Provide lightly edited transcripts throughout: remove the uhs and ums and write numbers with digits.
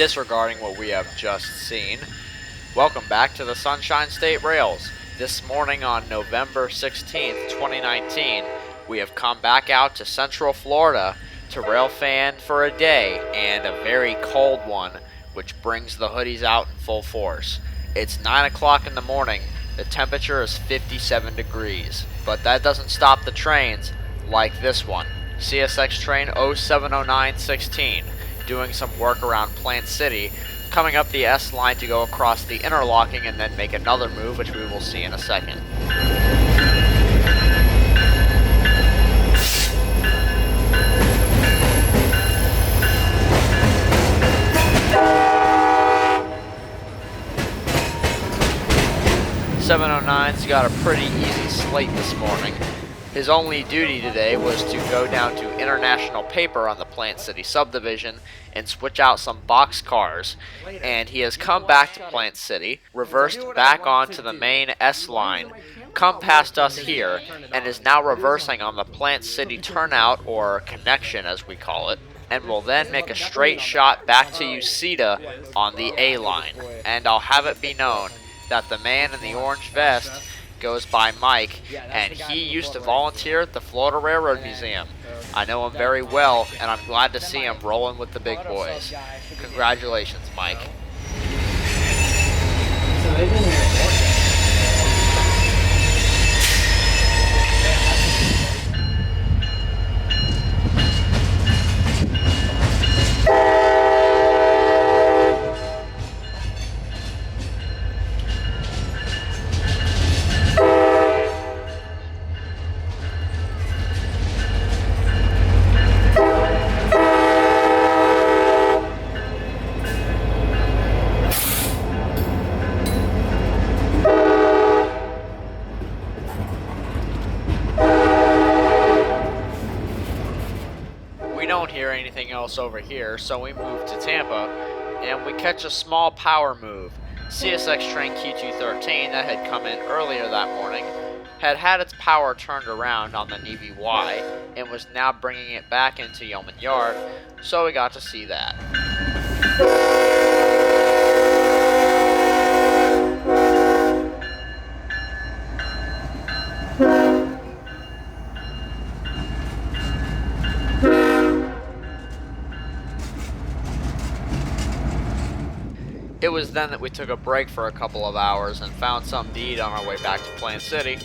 disregarding what we have just seen. Welcome back to the Sunshine State Rails. This morning on November 16th, 2019, we have come back out to Central Florida to Railfan for a day, and a very cold one, which brings the hoodies out in full force. It's 9 o'clock in the morning, the temperature is 57 degrees, but that doesn't stop the trains like this one. CSX train 070916, doing some work around Plant City, coming up the S line to go across the interlocking and then make another move, which we will see in a second. "709's got a pretty easy slate this morning. His only duty today was to go down to International Paper on the Plant City subdivision and switch out some box cars, and he has come back to Plant City, reversed back onto the main S line, come past us here, and is now reversing on the Plant City turnout, or connection as we call it, and will then make a straight shot back to Uceda on the A line. And I'll have it be known that the man in the orange vest goes by Mike, and he used to volunteer at the Florida Railroad Museum. I know him very well, and I'm glad to see him rolling with the big boys. Congratulations, Mike." We don't hear anything else over here, so we move to Tampa, and we catch a small power move. CSX train Q213 that had come in earlier that morning had had its power turned around on the Navy Y and was now bringing it back into Yeoman Yard, so we got to see that. It was then that we took a break for a couple of hours and found something to eat on our way back to Plant City.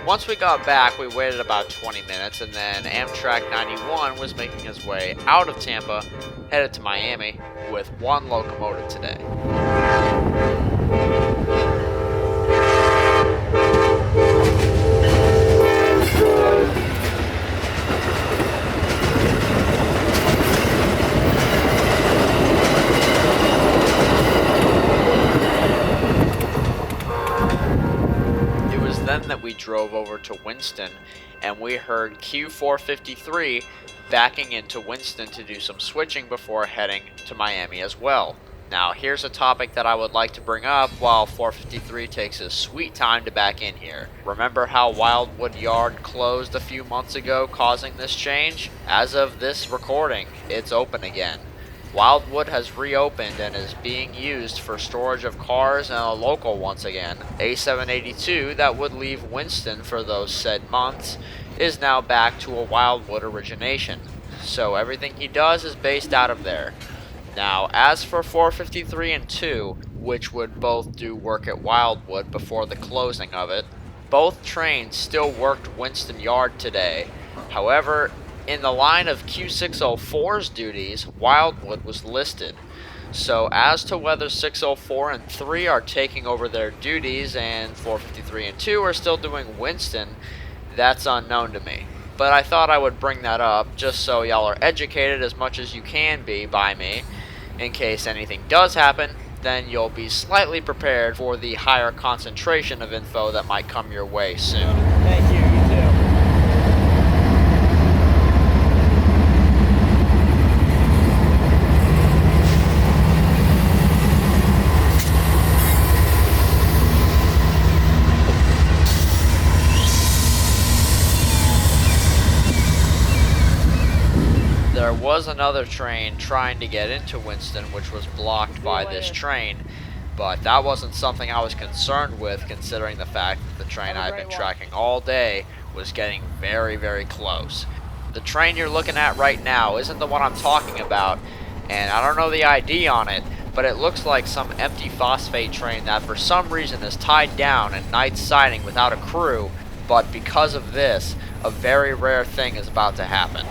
Once we got back, we waited about 20 minutes, and then Amtrak 91 was making his way out of Tampa, headed to Miami, with one locomotive today. Then that we drove over to Winston, and we heard Q453 backing into Winston to do some switching before heading to Miami as well. Now here's a topic that I would like to bring up while 453 takes his sweet time to back in here. Remember how Wildwood Yard closed a few months ago, causing this change? As of this recording, it's open again. Wildwood has reopened and is being used for storage of cars and a local once again. A782 that would leave Winston for those said months is now back to a Wildwood origination, so everything he does is based out of there. Now as for 453 and 2, which would both do work at Wildwood before the closing of it, both trains still worked Winston Yard today. However, in the line of Q604's duties, Wildwood was listed. So as to whether 604 and 3 are taking over their duties and 453 and 2 are still doing Winston, that's unknown to me. But I thought I would bring that up just so y'all are educated as much as you can be by me. In case anything does happen, then you'll be slightly prepared for the higher concentration of info that might come your way soon. Thank you, you too. There was another train trying to get into Winston, which was blocked by this train, but that wasn't something I was concerned with, considering the fact that the train I've been tracking all day was getting very, very close. The train you're looking at right now isn't the one I'm talking about, and I don't know the ID on it, but it looks like some empty phosphate train that for some reason is tied down and night siding without a crew, but because of this, a very rare thing is about to happen.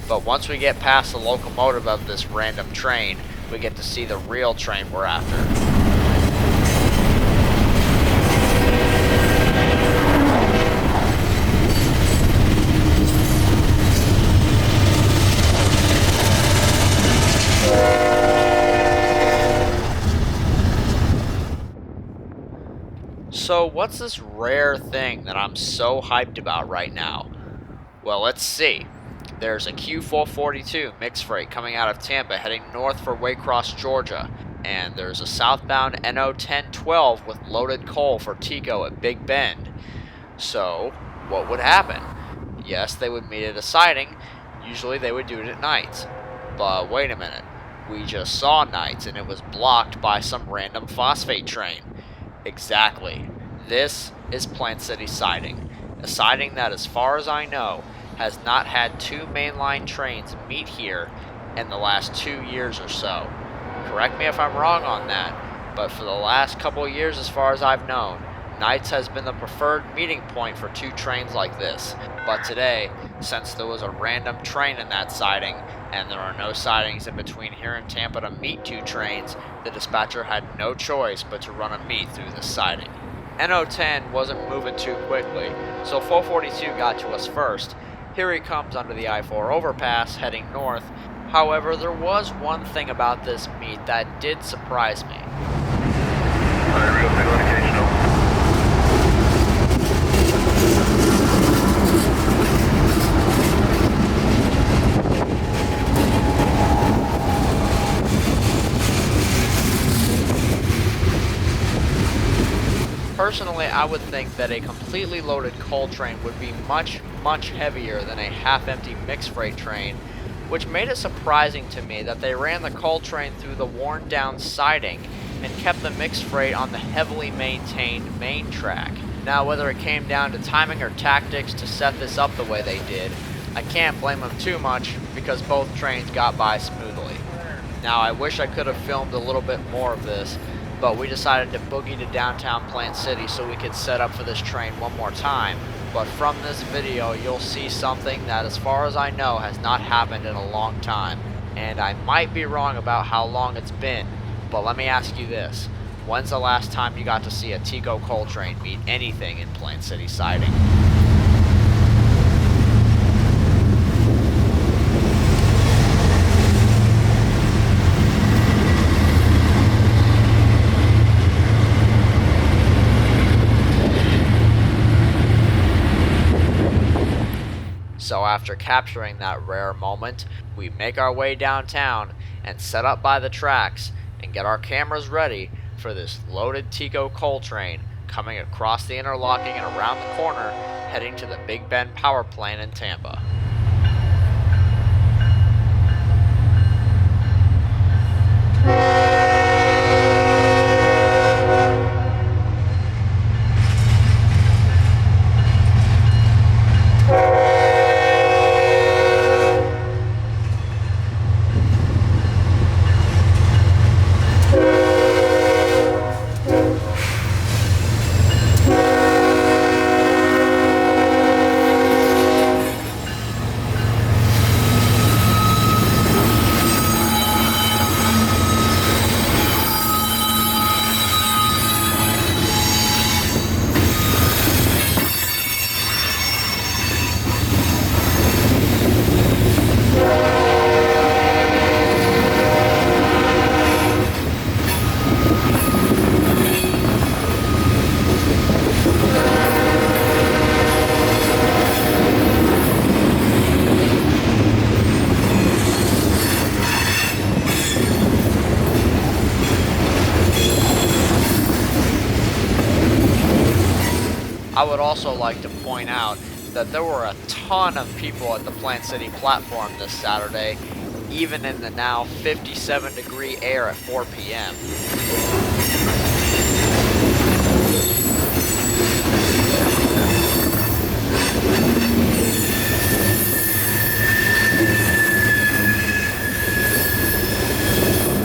But once we get past the locomotive of this random train, we get to see the real train we're after. So what's this rare thing that I'm so hyped about right now? Well, let's see. There's a Q442 mixed freight coming out of Tampa heading north for Waycross, Georgia. And there's a southbound NO1012 with loaded coal for Tico at Big Bend. So, what would happen? Yes, they would meet at a siding. Usually they would do it at night. But wait a minute. We just saw nights and it was blocked by some random phosphate train. Exactly. This is Plant City siding. A siding that, as far as I know, has not had two mainline trains meet here in the last 2 years or so. Correct me if I'm wrong on that, but for the last couple years, as far as I've known, nights has been the preferred meeting point for two trains like this. But today, since there was a random train in that siding, and there are no sidings in between here and Tampa to meet two trains, the dispatcher had no choice but to run a meet through this siding. NO10 wasn't moving too quickly, so 442 got to us first. Here he comes under the I-4 overpass, heading north. However, there was one thing about this meet that did surprise me. Personally, I would think that a completely loaded coal train would be much, much heavier than a half-empty mixed freight train, which made it surprising to me that they ran the coal train through the worn-down siding and kept the mixed freight on the heavily maintained main track. Now, whether it came down to timing or tactics to set this up the way they did, I can't blame them too much because both trains got by smoothly. Now, I wish I could have filmed a little bit more of this, but we decided to boogie to downtown Plant City so we could set up for this train one more time. But from this video, you'll see something that, as far as I know, has not happened in a long time. And I might be wrong about how long it's been, but let me ask you this. When's the last time you got to see a Tico coal train meet anything in Plant City siding? So after capturing that rare moment, we make our way downtown and set up by the tracks and get our cameras ready for this loaded Tico coal train coming across the interlocking and around the corner, heading to the Big Bend power plant in Tampa. I would also like to point out that there were a ton of people at the Plant City platform this Saturday, even in the now 57-degree air at 4 p.m.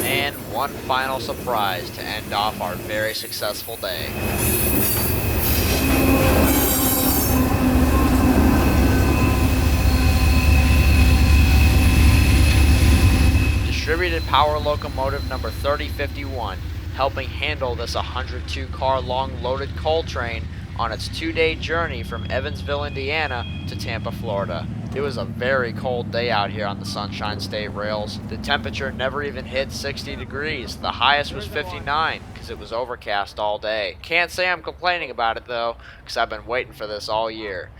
And one final surprise to end off our very successful day. Distributed power locomotive number 3051, helping handle this 102-car long loaded coal train on its 2-day journey from Evansville, Indiana to Tampa, Florida. It was a very cold day out here on the Sunshine State Rails. The temperature never even hit 60 degrees. The highest was 59 because it was overcast all day. Can't say I'm complaining about it though, because I've been waiting for this all year.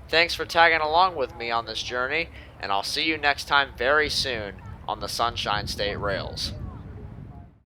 Thanks for tagging along with me on this journey, and I'll see you next time very soon on the Sunshine State Rails.